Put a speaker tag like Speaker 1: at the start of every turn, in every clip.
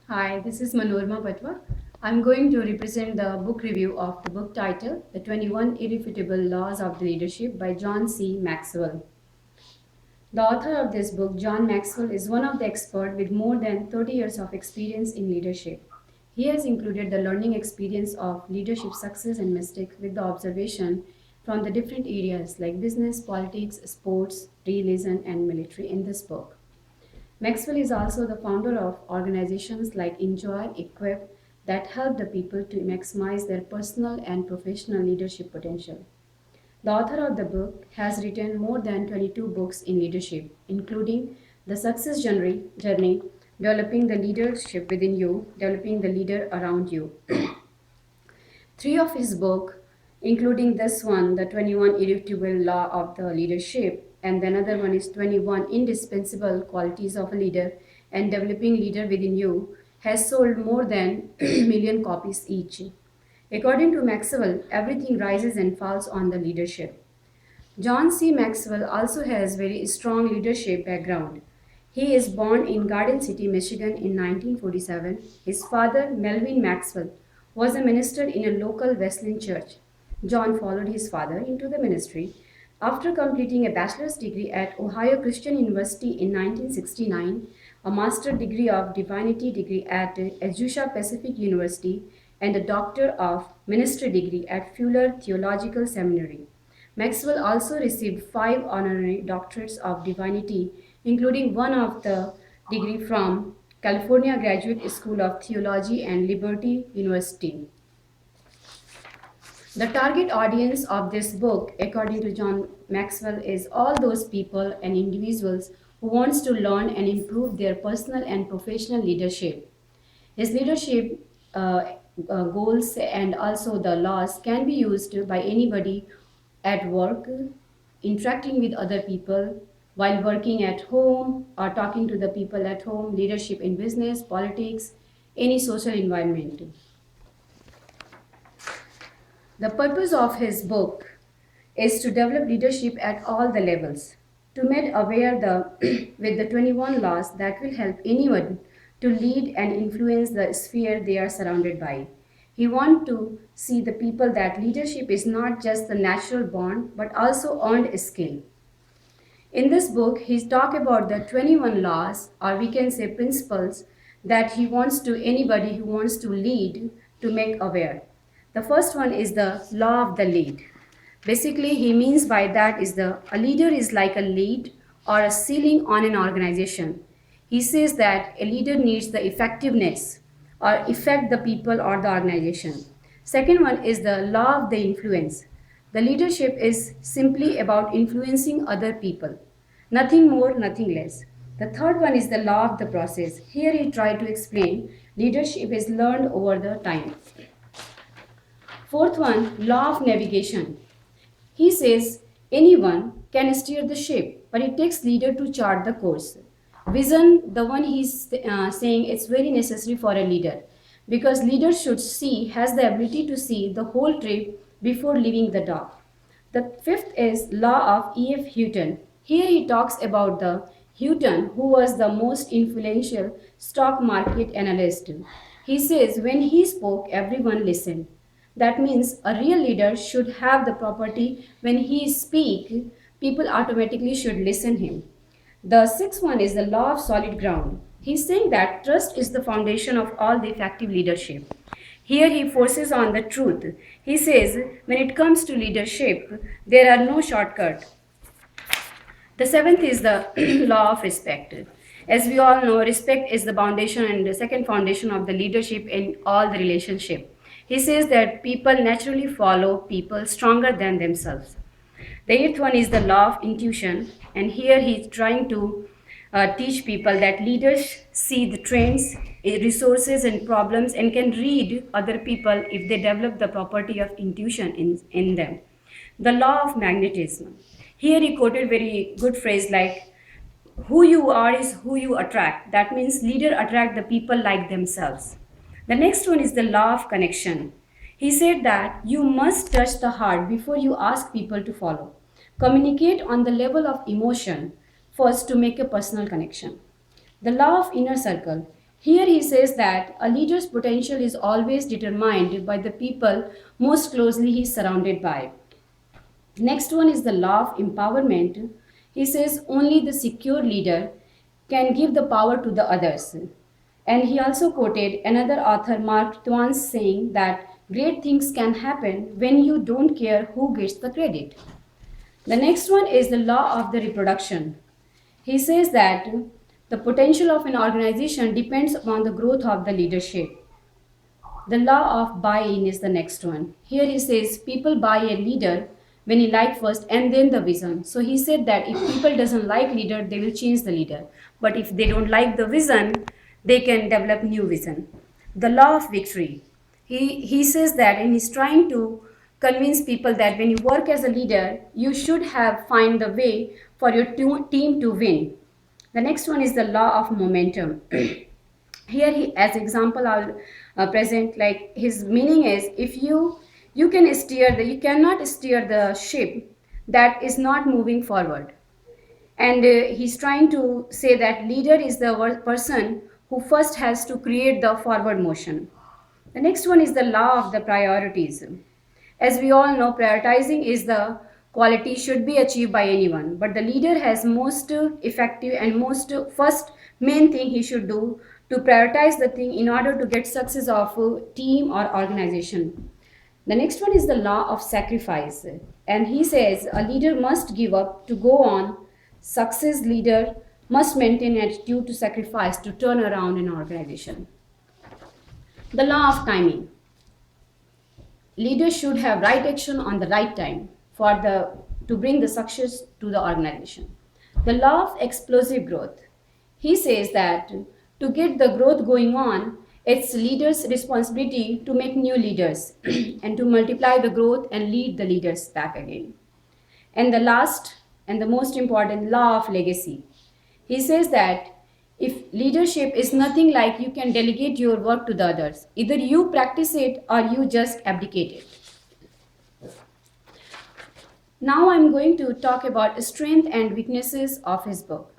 Speaker 1: Hi, this is Manorma Patwa. I'm going to represent the book review of the book title, The 21 Irrefutable Laws of the Leadership by John C. Maxwell. The author of this book, John Maxwell, is one of the experts with more than 30 years of experience in leadership. He has included the learning experience of leadership success and mistakes with the observation from the different areas like business, politics, sports, realism, and military in this book. Maxwell is also the founder of organizations like Enjoy, Equip that help the people to maximize their personal and professional leadership potential. The author of the book has written more than 22 books in leadership, including The Success Journey, Developing the Leadership Within You, Developing the Leader Around You. Three of his books, including this one, The 21 Irrefutable Law of the Leadership, and the another one is 21 Indispensable Qualities of a Leader and Developing Leader Within You, has sold more than a million copies each. According to Maxwell, everything rises and falls on the leadership. John C. Maxwell also has very strong leadership background. He is born in Garden City, Michigan in 1947. His father, Melvin Maxwell, was a minister in a local Wesleyan church. John followed his father into the ministry. After completing a bachelor's degree at Ohio Christian University in 1969, a master's degree of divinity degree at Azusa Pacific University, and a doctor of ministry degree at Fuller Theological Seminary. Maxwell also received 5 honorary doctorates of divinity, including one of the degree from California Graduate School of Theology and Liberty University. The target audience of this book, according to John Maxwell, is all those people and individuals who wants to learn and improve their personal and professional leadership. His leadership goals and also the laws can be used by anybody at work, interacting with other people, while working at home or talking to the people at home, leadership in business, politics, any social environment. The purpose of his book is to develop leadership at all the levels, to make aware with the 21 laws that will help anyone to lead and influence the sphere they are surrounded by. He wants to see the people that leadership is not just the natural born but also earned skill. In this book, he talks about the 21 laws, or we can say principles, that he wants to anybody who wants to lead to make aware. The first one is the law of the lead. Basically, he means by that is a leader is like a lead or a ceiling on an organization. He says that a leader needs the effectiveness or affect the people or the organization. Second one is the law of the influence. The leadership is simply about influencing other people. Nothing more, nothing less. The third one is the law of the process. Here he tried to explain leadership is learned over the time. Fourth one, law of navigation. He says anyone can steer the ship, but it takes leader to chart the course. Vision, the one he's saying it's very necessary for a leader because leader should see, has the ability to see the whole trip before leaving the dock. The fifth is law of E.F. Hutton. Here he talks about the Hutton, who was the most influential stock market analyst. He says when he spoke, everyone listened. That means a real leader should have the property when he speak, people automatically should listen him. The sixth one is the law of solid ground. He's saying that trust is the foundation of all the effective leadership. Here he forces on the truth. He says when it comes to leadership, there are no shortcuts. The seventh is the law of respect. As we all know, respect is the foundation and the second foundation of the leadership in all the relationship. He says that people naturally follow people stronger than themselves. The eighth one is the law of intuition, and here he's trying to teach people that leaders see the trends, resources, and problems and can read other people if they develop the property of intuition in them. The law of magnetism. Here he quoted very good phrase like, who you are is who you attract. That means leader attract the people like themselves. The next one is the law of connection. He said that you must touch the heart before you ask people to follow. Communicate on the level of emotion first to make a personal connection. The law of inner circle. Here he says that a leader's potential is always determined by the people most closely he is surrounded by. Next one is the law of empowerment. He says only the secure leader can give the power to the others. And he also quoted another author, Mark Twain, saying that great things can happen when you don't care who gets the credit. The next one is the law of the reproduction. He says that the potential of an organization depends upon the growth of the leadership. The law of buy-in is the next one. Here he says people buy a leader when he like first and then the vision. So he said that if people doesn't like leader, they will change the leader. But if they don't like the vision, they can develop new vision. The law of victory. He says that, and he's trying to convince people that when you work as a leader, you should have find the way for your team to win. The next one is the law of momentum. Here he, as example, I'll present, like, his meaning is, if you can steer the, you cannot steer the ship that is not moving forward. And he's trying to say that leader is the person who first has to create the forward motion. The next one is the law of the priorities. As we all know, prioritizing is the quality should be achieved by anyone, but the leader has most effective and most first main thing he should do to prioritize the thing in order to get success of a team or organization. The next one is the law of sacrifice, and he says a leader must give up to go on. Success leader must maintain attitude to sacrifice to turn around an organization. The law of timing. Leaders should have right action on the right time to bring the success to the organization. The law of explosive growth. He says that to get the growth going on, it's leaders' responsibility to make new leaders and to multiply the growth and lead the leaders back again. And the last and the most important, law of legacy. He says that if leadership is nothing like you can delegate your work to the others, either you practice it or you just abdicate it. Now I'm going to talk about strength and weaknesses of his book.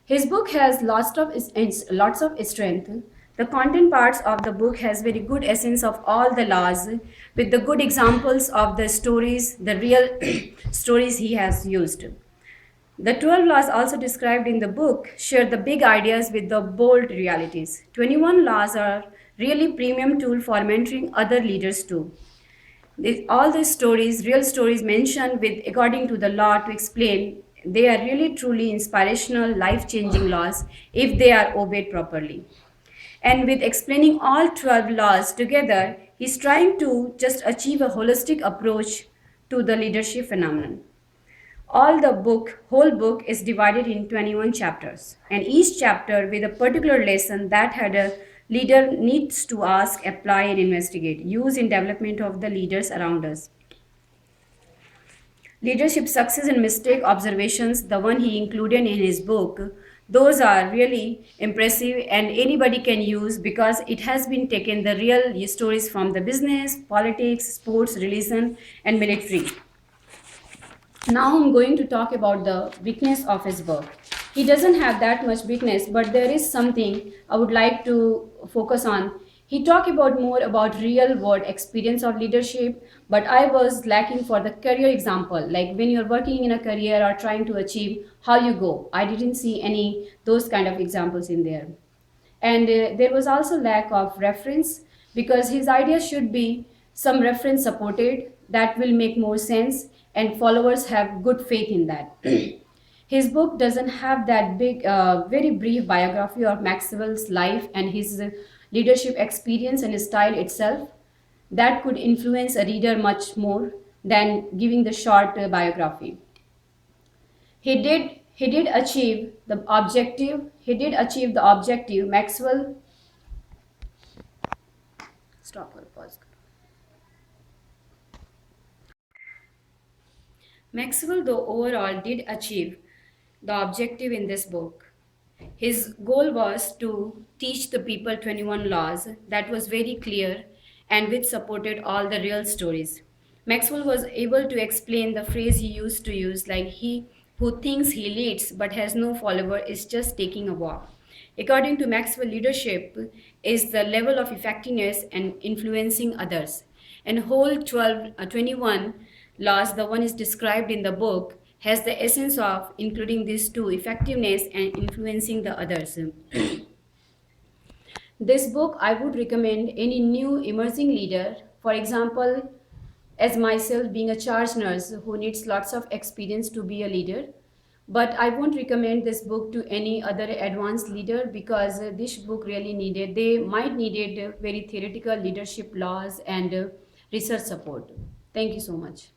Speaker 1: His book has lots of strength. The content parts of the book has very good essence of all the laws with the good examples of the stories, the real stories he has used. The 12 laws also described in the book share the big ideas with the bold realities. 21 laws are really premium tool for mentoring other leaders too. All these stories, real stories mentioned with according to the law to explain, they are really truly inspirational, life-changing laws if they are obeyed properly. And with explaining all 12 laws together, he's trying to just achieve a holistic approach to the leadership phenomenon. Whole book is divided in 21 chapters, and each chapter with a particular lesson that had a leader needs to ask, apply, and investigate, use in development of the leaders around us. Leadership success and mistake observations, the one he included in his book, those are really impressive and anybody can use because it has been taken the real stories from the business, politics, sports, religion, and military. Now I'm going to talk about the weakness of his book. He doesn't have that much weakness, but there is something I would like to focus on. He talked about more about real world experience of leadership, but I was lacking for the career example, like when you're working in a career or trying to achieve how you go. I didn't see any those kind of examples in there. And there was also lack of reference because his idea should be some reference supported that will make more sense and followers have good faith in that. His book doesn't have that big, very brief biography of Maxwell's life and his leadership experience and his style itself that could influence a reader much more than giving the short biography. He did achieve the objective. He did achieve the objective. Maxwell, stop or pause. Maxwell, though overall, did achieve the objective in this book. His goal was to teach the people 21 laws that was very clear and which supported all the real stories. Maxwell was able to explain the phrase he used to use, like he who thinks he leads but has no follower is just taking a walk. According to Maxwell, leadership is the level of effectiveness and influencing others. And whole 21 laws, the one is described in the book, has the essence of including these two, effectiveness and influencing the others. This book I would recommend any new emerging leader, for example, as myself being a charge nurse who needs lots of experience to be a leader. But I won't recommend this book to any other advanced leader because this book really needed, they might needed very theoretical leadership laws and research support. Thank you so much.